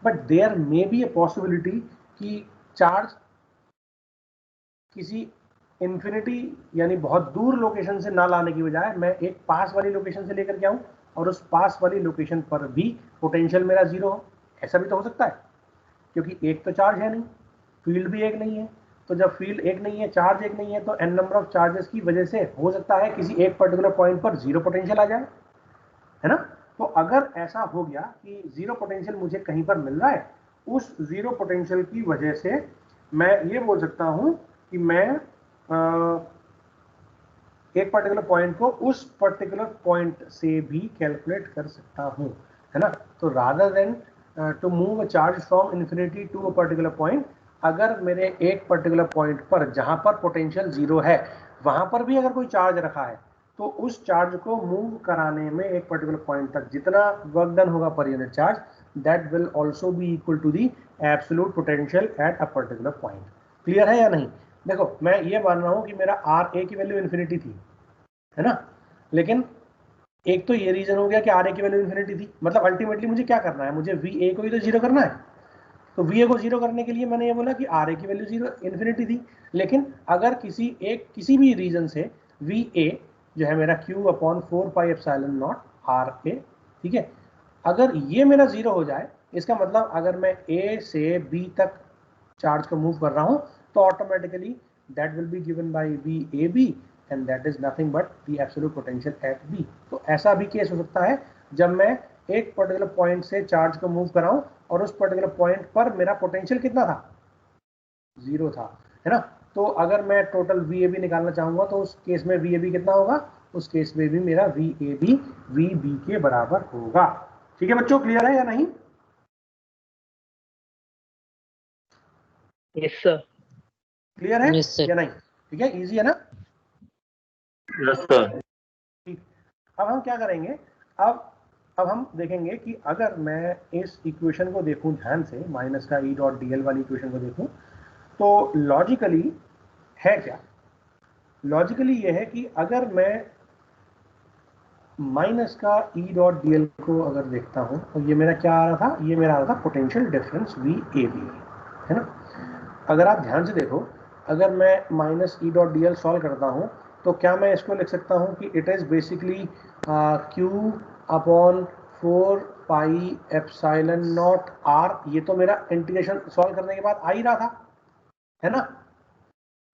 But there may be a possibility कि चार्ज किसी इन्फिनिटी यानी बहुत दूर लोकेशन से ना लाने की बजाय मैं एक पास वाली लोकेशन से लेकर के आऊँ, और उस पास वाली लोकेशन पर भी पोटेंशियल मेरा जीरो हो। ऐसा भी तो हो सकता है, क्योंकि एक तो चार्ज है नहीं, फील्ड भी एक नहीं है, तो जब फील्ड एक नहीं है, चार्ज एक नहीं है, तो n नंबर ऑफ चार्जेस की वजह से हो सकता है किसी एक पर्टिकुलर पॉइंट पर जीरो पोटेंशियल आ जाए, है ना। तो अगर ऐसा हो गया कि जीरो पोटेंशियल मुझे कहीं पर मिल रहा है, उस जीरो पोटेंशियल की वजह से मैं ये बोल सकता हूं कि मैं एक पर्टिकुलर पॉइंट को उस पर्टिकुलर पॉइंट से भी कैलकुलेट कर सकता हूं, है ना। तो rather than to move a charge from infinity to a particular point, अगर मेरे एक पर्टिकुलर पॉइंट पर जहां पर पोटेंशियल जीरो है वहां पर भी अगर कोई चार्ज रखा है, तो उस चार्ज को मूव कराने में एक पर्टिकुलर पॉइंट तक जितना वर्क डन होगा पर unit charge, that will also be equal to the absolute potential at a particular point. Clear है या नहीं? देखो मैं ये मान रहा हूं कि मेरा आर ए की वैल्यू इन्फिनिटी थी, है ना, लेकिन एक तो ये रीजन हो गया कि आर ए की वैल्यू इन्फिनिटी थी, मतलब अल्टीमेटली मुझे क्या करना है, मुझे वी ए को ही तो जीरो करना है। तो वी ए को जीरो करने के लिए मैंने ये बोला कि आर ए की वैल्यू जीरो इन्फिनिटी थी, लेकिन अगर किसी भी रीजन से वी ए जो है मेरा q upon 4 pi epsilon naught r a, ठीक है, अगर ये मेरा जीरो हो जाए, इसका मतलब अगर मैं ए से बी तक चार्ज को मूव कर रहा हूं, तो automatically that will be given by V A B and that is nothing but the absolute potential at B. तो ऐसा भी केस हो सकता है जब मैं एक पर्टिकुलर पॉइंट से चार्ज को मूव कराऊं और उस पर्टिकुलर पॉइंट पर मेरा पोटेंशियल कितना था, जीरो था, है ना। तो अगर मैं टोटल वी ए बी निकालना चाहूंगा तो उस केस में वी ए बी कितना होगा, उस केस में भी मेरा V A B V B के बराबर होगा। ठीक है बच्चों, क्लियर है या नहीं? Yes sir. क्लियर है Yes, sir. या नहीं? ठीक है, इजी है ना? Yes sir. ठीक, अब हम क्या करेंगे, अब हम देखेंगे कि अगर मैं इस इक्वेशन को देखूं ध्यान से, माइनस का ई डॉट डी एल वाली इक्वेशन को देखूं, तो लॉजिकली है क्या, लॉजिकली ये है कि अगर मैं माइनस का ई डॉट डी एल को अगर देखता हूं, तो ये मेरा क्या आ रहा था, ये मेरा आ रहा था potential difference V A B, है ना। अगर आप ध्यान से देखो, अगर मैं माइनस ई डॉट डी एल सॉल्व करता हूं, तो क्या मैं इसको लिख सकता हूं कि it is basically Q upon 4 pi epsilon naught R. ये तो मेरा इंटीग्रेशन सॉल्व करने के बाद आ ही रहा था, है ना,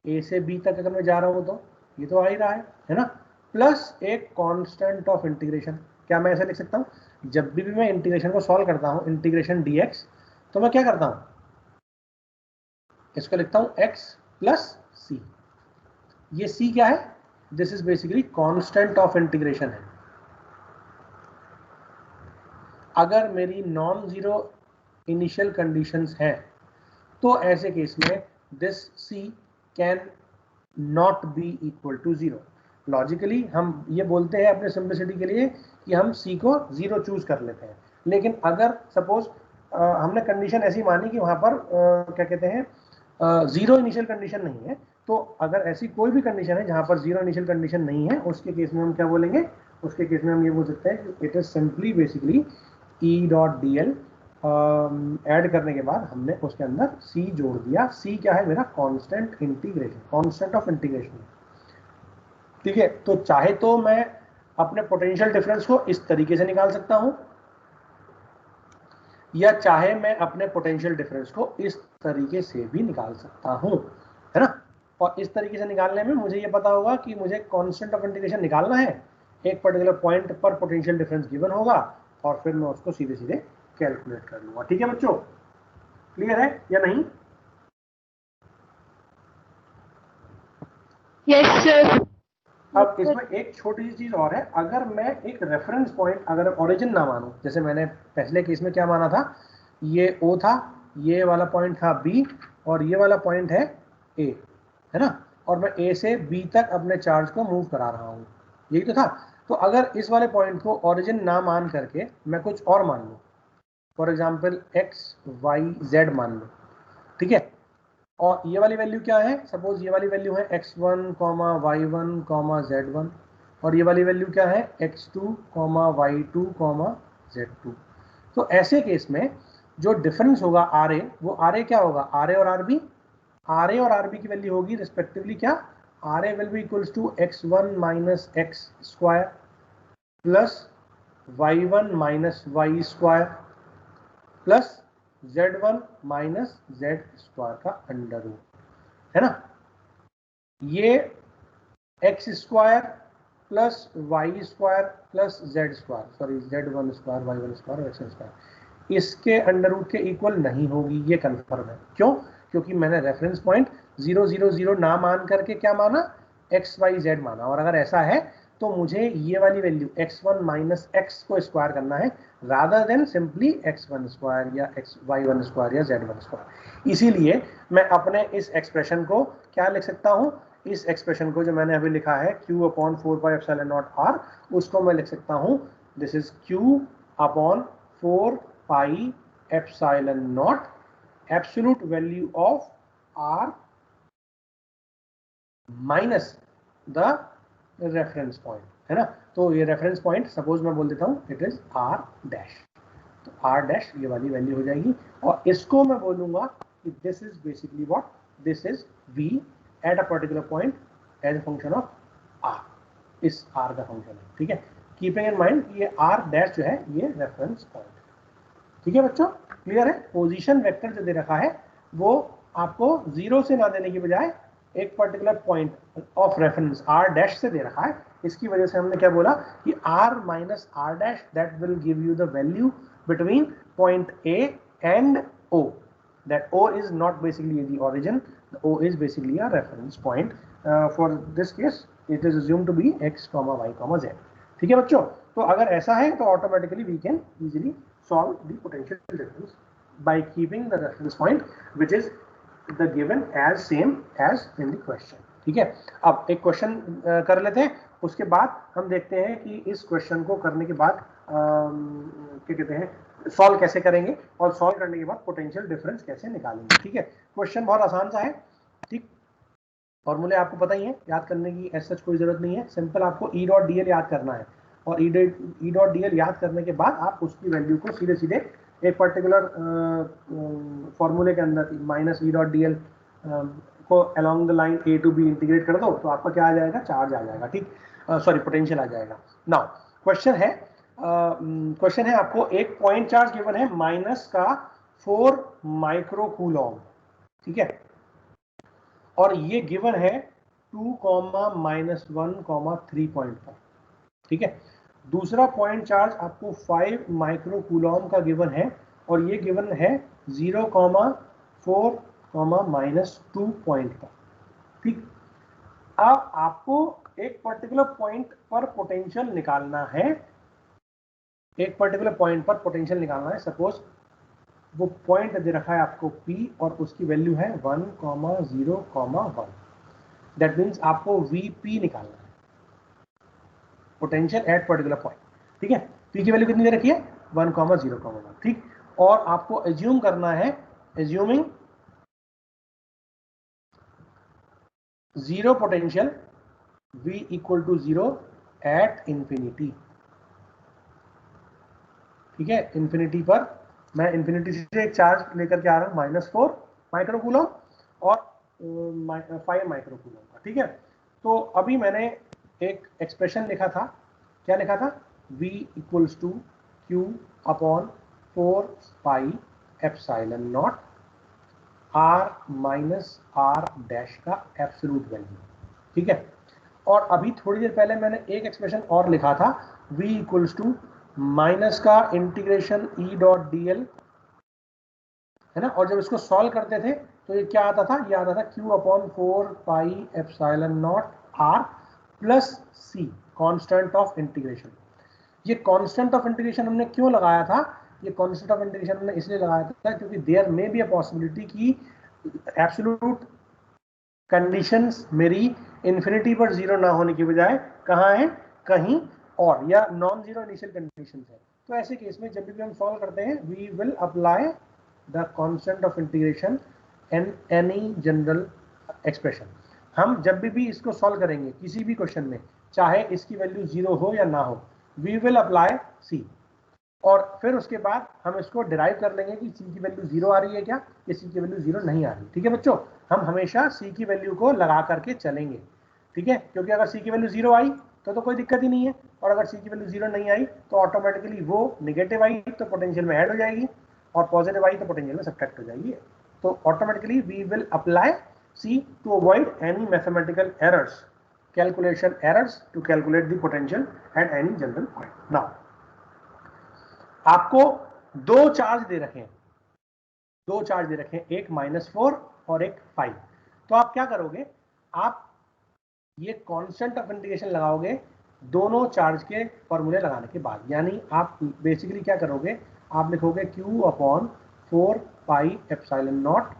ए से बी तक अगर मैं जा रहा हूं तो ये तो आ ही रहा है ना, प्लस एक कांस्टेंट ऑफ इंटीग्रेशन। क्या मैं ऐसे लिख सकता हूं, जब भी मैं इंटीग्रेशन को सॉल्व करता हूं, इंटीग्रेशन डीएक्स, तो मैं क्या करता हूं, इसको लिखता हूं x प्लस सी। ये c क्या है, this is basically constant of integration है। अगर मेरी नॉन जीरो इनिशियल कंडीशंस हैं, तो ऐसे केस में this c can not be equal to zero. Logically हम ये बोलते हैं अपने सिंपलिसिटी के लिए कि हम c को जीरो चूज कर लेते हैं, लेकिन अगर सपोज हमने कंडीशन ऐसी मानी कि वहां पर क्या कहते हैं, जीरो इनिशियल कंडीशन नहीं है, तो अगर ऐसी कोई भी कंडीशन है जहां पर जीरो इनिशियल कंडीशन नहीं है, उसके केस में हम क्या बोलेंगे, उसके केस में हम ये बोल सकते हैं कि it is simply basically E dot D L add करने के बाद हमने उसके अंदर c जोड़ दिया। c क्या है, मेरा constant integration, constant of integration, ठीक है। तो चाहे तो मैं अपने पोटेंशियल डिफरेंस को इस तरीके से निकाल सकता हूं, या चाहे मैं अपने पोटेंशियल डिफरेंस को इस तरीके से भी निकाल सकता हूं, है ना। और इस तरीके से निकालने में मुझे ये पता होगा कि मुझे कांस्टेंट ऑफ इंटीग्रेशन निकालना है, एक पर्टिकुलर पॉइंट पर पोटेंशियल डिफरेंस गिवन होगा, और फिर मैं उसको सीधे सीधे कैलकुलेट कर लूंगा। ठीक है बच्चों, क्लियर है या नहीं? Yes, sir. अब इसमें एक छोटी सी चीज और है, अगर मैं एक रेफरेंस पॉइंट, अगर ओरिजिन ना मानूं, जैसे मैंने पहले केस में क्या माना था, ये O था, ये वाला पॉइंट था B, और ये वाला पॉइंट है A, है ना, और मैं A से B तक अपने चार्ज को मूव करा रहा हूं, यही तो था। तो अगर इस वाले पॉइंट को ओरिजिन ना मान करके मैं कुछ और मान लूं, फॉर एग्जाम्पल XYZ मान लो, ठीक है, और ये वाली वैल्यू क्या है, सपोज ये वाली वैल्यू है x1, y1, z1, और ये वाली वैल्यू क्या है x2, y2, z2। तो ऐसे केस में जो डिफरेंस होगा RA, वो RA क्या होगा, RA और RB, RA और RB की वैल्यू होगी रिस्पेक्टिवली क्या, RA will be equals to x1 minus X square plus y1 minus Y square plus z1 minus z square का अंडर रूट, है ना। ये x square plus Y square plus Z square, sorry z1 square y1 square और x square, इसके under root के equal नहीं होगी, ये कंफर्म है। क्यों? क्योंकि मैंने रेफरेंस पॉइंट 0 0 0 ना मान करके क्या माना, x y z माना। और अगर ऐसा है तो मुझे ये वाली वैल्यू x1 माइनस x को स्क्वायर करना है, rather than simply x1 square या y1 स्क्वायर या z1 स्क्वायर। इसीलिए मैं अपने इस एक्सप्रेशन को क्या लिख सकता हूं, इस एक्सप्रेशन को जो मैंने अभी लिखा है q अपॉन 4πε0r, उसको मैं लिख सकता हूं this is q upon 4πε0 absolute value of r minus the reference point, है ना। तो ये रेफरेंस पॉइंट सपोज मैं बोल देता हूं इट इज r डैश, तो r डैश ये वाली वैल्यू हो जाएगी, और इसको मैं बोलूंगा कि this is basically what, this is v at a particular point as a function of r, इस r का फंक्शन है, ठीक है। कीपिंग इन माइंड ये r डैश जो है ये रेफरेंस पॉइंट, ठीक है बच्चों, क्लियर है। पोजीशन वेक्टर जो दे रखा है वो आपको 0 से ना देने की बजाय एक particular point of reference r dash से दे रखा है। इसकी वजह से हमने क्या बोला कि r minus r dash that will give you the value between point a and o, that o is not basically the origin, the o is basically a reference point. For this case it is assumed to be x comma y comma z, ठीक है बच्चों। तो अगर ऐसा है तो automatically we can easily solve the potential difference by keeping the reference point which is the given as same as in the question, ठीक है। अब एक क्वेश्चन कर लेते हैं, उसके बाद हम देखते हैं कि इस क्वेश्चन को करने के बाद क्या कहते हैं सॉल्व कैसे करेंगे, और सॉल्व करने के बाद पोटेंशियल डिफरेंस कैसे निकालेंगे, ठीक है। क्वेश्चन बहुत आसान सा है, ठीक। फॉर्मूले आपको पता ही है, याद करने की ऐसा कोई जरूरत नहीं है, सिंपल आपको ई डॉट डी एल याद करना है, और ई डॉट डी एल याद करने के बाद आप उसकी वैल्यू को सीधे सीधे एक पर्टिकुलर फॉर्मूले के अंदर माइनस ई डॉट डी एल को along the line A to B integrate कर दो, तो आपका क्या आ जाएगा, चार्ज आ जाएगा, ठीक, सॉरी पोटेंशियल आ जाएगा। नाउ क्वेश्चन है आपको एक पॉइंट चार्ज गिवन है माइनस का 4 माइक्रो कूलॉम, ठीक है, और ये गिवन है 2, -1, 3 पॉइंट पर, ठीक है। दूसरा पॉइंट चार्ज आपको 5 माइक्रो कूलॉम का गिवन है, और ये गिवन है 0, 4, -2 पॉइंट पर, ठीक। अब आपको एक पर्टिकुलर पॉइंट पर पोटेंशियल निकालना है, एक पर्टिकुलर पॉइंट पर पोटेंशियल निकालना है। सपोज वो पॉइंट दे रखा है आपको P और उसकी वैल्यू है 1, 0, 1, दैट मीन्स आपको VP निकालना है, पोटेंशियल एट पर्टिकुलर पॉइंट, ठीक है। P की वैल्यू कितनी दे रखी है 1, 0, 1, ठीक। और आपको एज्यूम करना है, assuming 0 potential V equal to 0 at infinity, ठीक है। इंफिनिटी पर मैं इंफिनिटी से एक चार्ज लेकर के आ रहा हूं -4 माइक्रो कूलम और 5 माइक्रो कूलम का, ठीक है। तो अभी मैंने एक एक्सप्रेशन लिखा था, क्या लिखा था, V equals to Q upon 4πε0 R minus R dash का एब्सोल्यूट वैल्यू, ठीक है। और अभी थोड़ी देर पहले मैंने एक एक्सप्रेशन और लिखा था, V इक्वल्स टू माइनस का integration E dot D l, है ना। और जब इसको सॉल्व करते थे तो ये क्या आता था, ये आता था Q upon 4πε0 R plus C, constant of integration. ये कांस्टेंट ऑफ इंटीग्रेशन हमने क्यों लगाया था, ये कांस्टेंट ऑफ इंटीग्रेशन हमने इसलिए लगाया था क्योंकि there may be a possibility की एब्सोल्यूट कंडीशंस मेरी इंफिनिटी पर 0 ना होने की बजाय कहाँ है, कहीं और, या नॉन जीरो इनिशियल कंडीशंस है। तो ऐसे केस में जब भी हम सॉल्व करते हैं we will apply the constant of integration in any general expression. हम जब भी इसको सॉल्व करेंगे किसी भी क्वेश्चन में, चाहे इसकी वैल्यू 0 हो या ना हो, वी विल अप्लाई C, और फिर उसके बाद हम इसको डिराइव कर लेंगे कि C की वैल्यू 0 आ रही है क्या, या C की वैल्यू 0 नहीं आ रही, ठीक है बच्चों। हम हमेशा C की वैल्यू को लगा करके चलेंगे, ठीक है, क्योंकि अगर C की वैल्यू 0 आई तो कोई दिक्कत ही नहीं है, और अगर C की वैल्यू 0 नहीं आई तो ऑटोमेटिकली वो नेगेटिव आई तो पोटेंशियल में ऐड हो जाएगी, और पॉजिटिव आई तो पोटेंशियल में सब्ट्रैक्ट हो जाएगी। तो automatically we will apply C to avoid any mathematical errors, calculation errors to calculate the potential at any general point. Now आपको दो चार्ज दे रखे हैं, एक -4 और एक 5। तो आप क्या करोगे, आप ये कांस्टेंट ऑफ इंटीग्रेशन लगाओगे दोनों चार्ज के फॉर्मूले लगाने के बाद। यानी आप बेसिकली क्या करोगे, आप लिखोगे Q upon 4 pi epsilon naught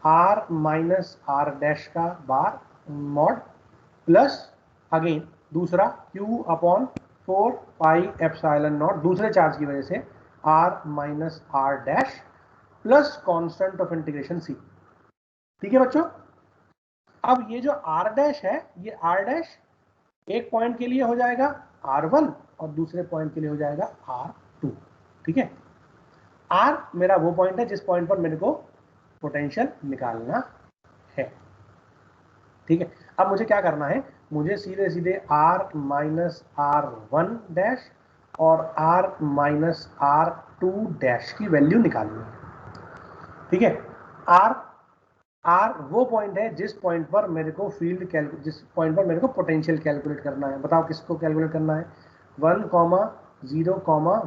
r minus r dash का बार मॉड प्लस अगेन दूसरा Q upon 4 pi epsilon not दूसरे चार्ज की वजह से r minus r dash plus constant of integration c। ठीक है बच्चों, अब ये जो r डैश है, ये r डैश एक पॉइंट के लिए हो जाएगा r1 और दूसरे पॉइंट के लिए हो जाएगा r2। ठीक है, r मेरा वो पॉइंट है जिस पॉइंट पर मेरे को पोटेंशियल निकालना है। ठीक है, अब मुझे क्या करना है, मुझे सीधे सीधे r माइनस r1 डैश और r माइनस r2 डैश की वैल्यू निकालनी है। ठीक है, r वो पॉइंट है जिस पॉइंट पर मेरे को जिस पॉइंट पर मेरे को पोटेंशियल कैलकुलेट करना है। बताओ किसको कैलकुलेट करना है, 1, 0,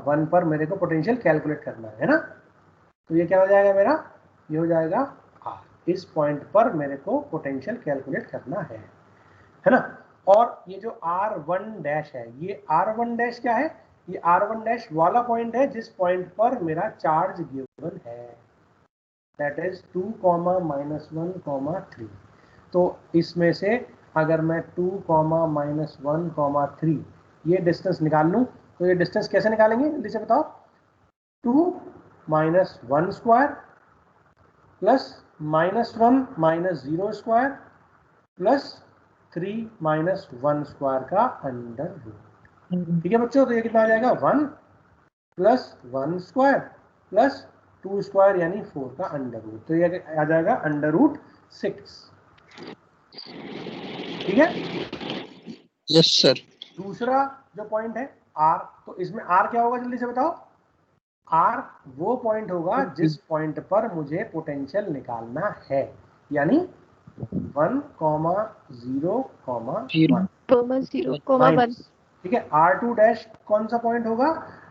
1 पर मेरे को पोटेंशियल कैलकुलेट करना है ना। तो ये क्या हो जाएगा मेरा, ये हो जाएगा r, इस पॉइंट पर मेरे को पोटेंशियल कैलकुलेट करना है ना। और ये जो r1 डैश है, ये r1 डैश क्या है, ये r1 डैश वाला पॉइंट है जिस पॉइंट पर मेरा चार्ज गिवन है, दैट इज 2, -1, 3। तो इसमें से अगर मैं 2, -1, 3 ये डिस्टेंस निकाल लूं, तो ये डिस्टेंस कैसे निकालेंगे जल्दी से बताओ, 2 - 1 square plus -1 - 0 square plus 3 - 1 square का अंडर रूट। ठीक है बच्चों, तो ये कितना आ जाएगा, 1 प्लस 1 स्क्वायर प्लस 2 स्क्वायर यानी 4 का अंडर रूट। तो ये आ जाएगा √6। ठीक है, यस सर। दूसरा जो पॉइंट है r, तो इसमें r क्या होगा जल्दी से बताओ, r वो पॉइंट होगा जिस पॉइंट पर मुझे पोटेंशियल निकालना है, यानी 1, 0, 1। ठीक है, r2 डैश कौन सा पॉइंट होगा,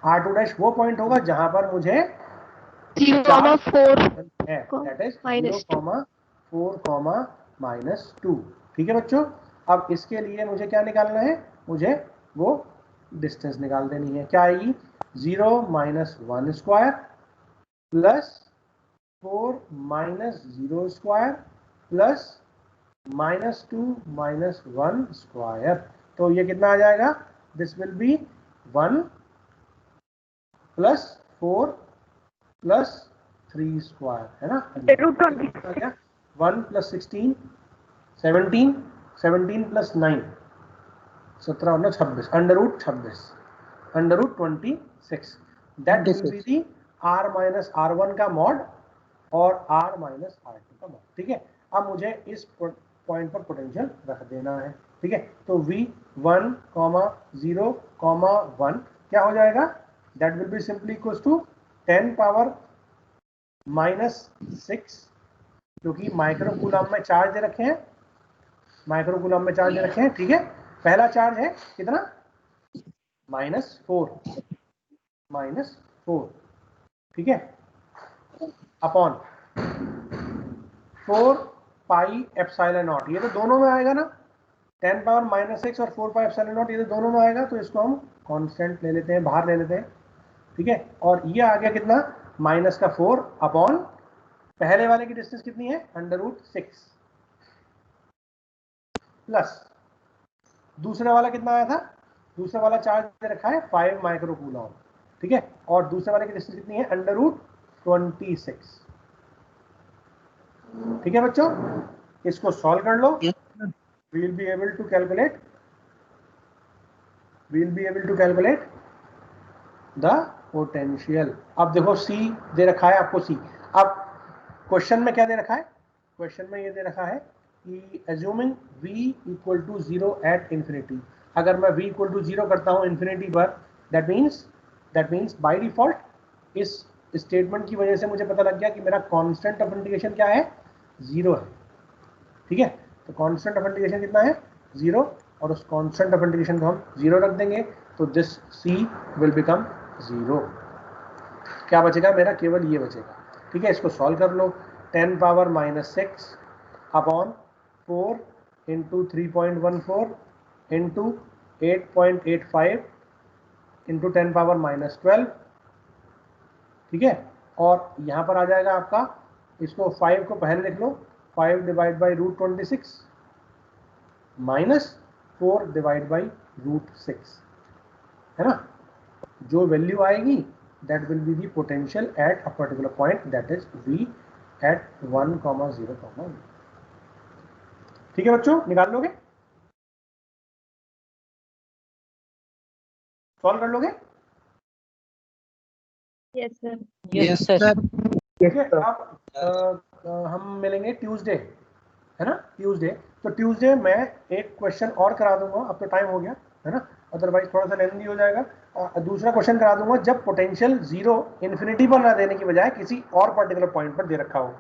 r2 डैश वो पॉइंट होगा जहां पर मुझे 0,4 है, दैट इज 0,4, -2। ठीक है बच्चों, अब इसके लिए मुझे क्या निकालना है, मुझे वो डिस्टेंस निकाल देनी है। क्या आएगी, 0 - 1 square plus 4 - 0 square plus -2 - 1 square. तो ये कितना आ जाएगा, this will B 1 plus 4 plus 3 square, है ना। 1 प्लस 16, 17 प्लस 9, 17 और 9 26, √26, √26। That will be the r minus r1 का मॉड और r माइनस r2 का मॉड। ठीक है, अब मुझे इस पॉइंट पर पोटेंशियल रख देना है। ठीक है, तो v1, 0, 1 क्या हो जाएगा, that will be simply equal to 10 power -6, क्योंकि माइक्रो कूलम में चार्ज दे रखे हैं, ठीक है, पहला चार्ज है कितना, -4, ठीक है, अपॉन 4 पाई एप्सिलॉन नॉट, ये तो दोनों में आएगा ना, 10 पावर -6 और 4 पाई एप्सिलॉन नॉट, ये तो दोनों में आएगा, तो इसको हम कांस्टेंट ले लेते हैं, बाहर ले लेते हैं। ठीक है, और ये आ गया कितना, -4 अपॉन पहले वाले की डिस्टेंस कितनी है, √6 प्लस दूसरे वाला कितना आया था, दूसरा वाला चार्ज दे रखा है 5 माइक्रो कूलम। ठीक है, और दूसरे वाले की डिस्टेंस कितनी है, √26। ठीक है बच्चों, इसको सॉल्व कर लो, we will be able to calculate the potential. अब देखो C दे रखा है आपको, C। अब क्वेश्चन में क्या दे रखा है, क्वेश्चन में ये दे रखा है कि एज्यूमिंग v = 0 एट इंफिनिटी, अगर मैं v = 0 करता हूं इंफिनिटी पर, दैट मीन्स बाय डिफॉल्ट इस स्टेटमेंट की वजह से मुझे पता लग गया कि मेरा कांस्टेंट ऑफ इंटीग्रेशन क्या है, 0 है। ठीक है, तो कांस्टेंट ऑफ इंटीग्रेशन कितना है, 0, और उस कांस्टेंट ऑफ इंटीग्रेशन को हम 0 रख देंगे, तो दिस c विल बिकम 0। क्या बचेगा मेरा, केवल ये बचेगा। ठीक है, इसको सॉल्व कर लो। 10 power -6 upon 4 into 3.14 into 8.85 into 10 power -12। ठीक है, और यहाँ पर आ जाएगा आपका, इसको 5 को पहले लिख लो, 5 divide by √26 minus 4 divide by √6, है ना। जो वैल्यू आएगी that will be the potential at a particular point, that is v एट 1,0,1। ठीक है बच्चों, निकाल लोगे, सॉल्व कर लोगे? Yes, sir. Yes, sir. ठीक है, अब हम मिलेंगे ट्यूसडे, है ना, ट्यूसडे। तो ट्यूसडे मैं एक क्वेश्चन और करा दूंगा, अब तो टाइम हो गया है ना, अदरवाइज थोड़ा सा लेंथी हो जाएगा। दूसरा क्वेश्चन करा दूंगा जब पोटेंशियल 0 इन्फिनिटी पर ना देने की बजाय किसी और पर्टिकुलर पॉइंट पर दे रखा हो,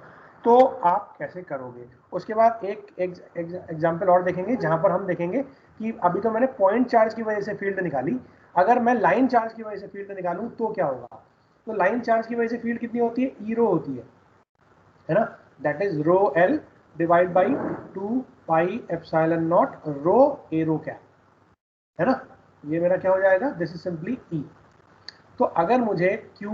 तो आप कैसे करोगे। उसके बाद एक एग्जाम्पल और देखेंगे जहां पर हम देखेंगे कि अभी तो मैंने पॉइंट चार्ज की वजह से फील्ड निकाली, अगर मैं लाइन चार्ज की वजह से फील्ड निकालूं तो क्या होगा। तो लाइन चार्ज की वजह से फील्ड कितनी होती है, ई रो होती है ना, that is rho L divide by 2 pi epsilon naught rho a rho cap, है ना। ये मेरा क्या हो जाएगा, दिस इज सिंपली ई। तो अगर मुझे Q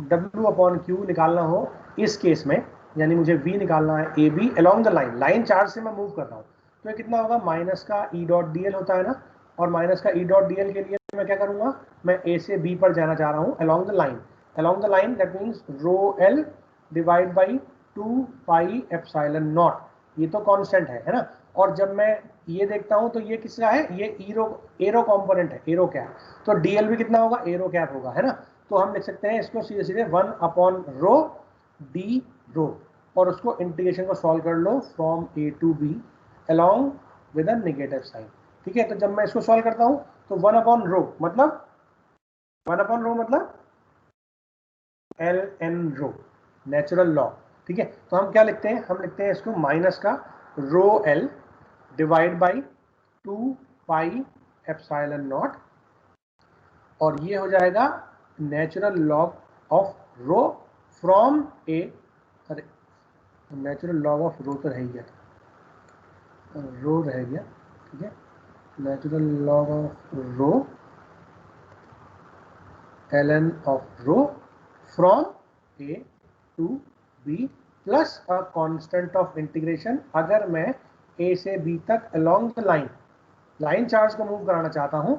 W अपॉन Q निकालना हो इस केस में, यानी मुझे V निकालना है A B along the line, line charge से मैं मूव कर रहा हूँ, तो ये कितना होगा, माइनस का E डॉट डी एल होता है ना, और माइनस का E डॉट डी एल के लिए मैं क्या करूंगा, मैं A से B पर जाना चाह रहा हूँ along the line, along the line that means rho L divide by 2 pi epsilon naught, ये तो कांस्टेंट है ना। और जब मैं ये देखता हूं तो ये किसका है, ये एरो कंपोनेंट है, एरो कैप, तो डीएल भी कितना होगा, एरो कैप होगा, है ना। तो हम लिख सकते हैं इसको सीधे सीधे 1 अपॉन रो डी रो, और उसको इंटीग्रेशन को सॉल्व कर लो from A to b along with a negative sign. ठीक है, तो जब मैं इसको सॉल्व करता हूं तो 1 अपॉन रो मतलब एल एन रो, नेचुरल लॉ। ठीक है, तो हम क्या लिखते हैं, हम लिखते हैं इसको माइनस का rho L divide by 2 pi epsilon naught, और ये हो जाएगा natural log of rho from a, अरे नेचुरल लॉग ऑफ रो तो रह गया, रो रह गया। ठीक है, natural log of rho L N of rho from A to B plus a constant of integration, अगर मैं ए से बी तक अलोंग द लाइन चार्ज को मूव कराना चाहता हूं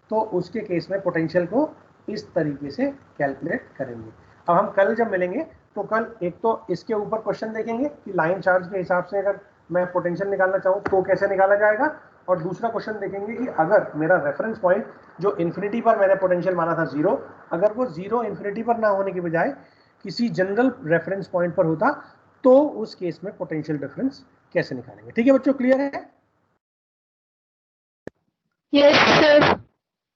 तो उसके केस में पोटेंशियल को इस तरीके से कैलकुलेट करेंगे। अब हम कल जब मिलेंगे तो कल एक तो इसके ऊपर क्वेश्चन देखेंगे कि लाइन चार्ज के हिसाब से अगर मैं पोटेंशियल निकालना चाहूँ तो कैसे निकाला जाएगा, और दूसरा क्वेश्चन देखेंगे कि अगर मेरा रेफरेंस पॉइंट जो इन्फिनिटी पर मैंने पोटेंशियल माना था 0, अगर वो 0 इन्फिनिटी पर ना होने की बजाय किसी जनरल रेफरेंस पॉइंट पर होता तो उस केस में पोटेंशियल डिफरेंस कैसे निकालेंगे। ठीक है बच्चों, क्लियर है? Yes, sir.